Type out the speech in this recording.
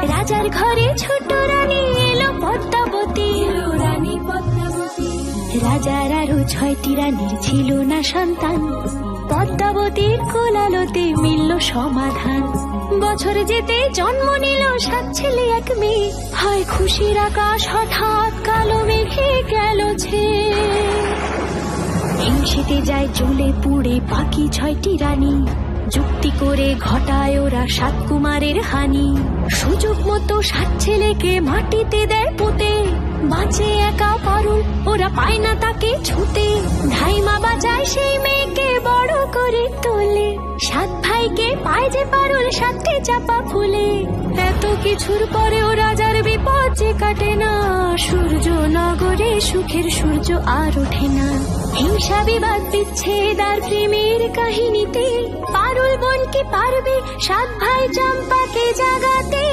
রাজার ঘরে ছোট রানী এলো পদ্মাবতী, রানী পদ্মাবতী। রাজার আরো 6টি রানীর ছিল না সন্তান, পদ্মাবতীর কোলালোতে মিলল সমাধান। বছর যেতে জন্ম নিল 7 ছেলে 1 মেয়ে, হয় খুশির আকাশ হঠাৎ কালো মেঘে গেল ছেয়ে। হিংসেতে যায় জ্বলে পুড়ে বাকি 6টি রানী, যুক্তি করে ঘটায় ওরা 7 কুমারের হানি। সুযোগ মতো 7 ছেলেকে মাটিতে দেয় পুঁতে, বাঁচে একা পারুল, ওরা পায় না তাকে ছুতে। ধাইমা বাজায় সেই মেয়েকে বড় করে তোলে, 7 ভাইকে পায় যে পারুল 7টি চাপা ফুলে। এত কিছুর পরেও রাজার বিপদ যে কাটে না, সূর্য নগরে সুখের সূর্য আর ওঠে না। হিংসা বিবাদ বিচ্ছেদ আর প্রেমের কাহিনীতে পারুল বোন কি পারবে 7 ভাই চম্পাকে জাগাতে।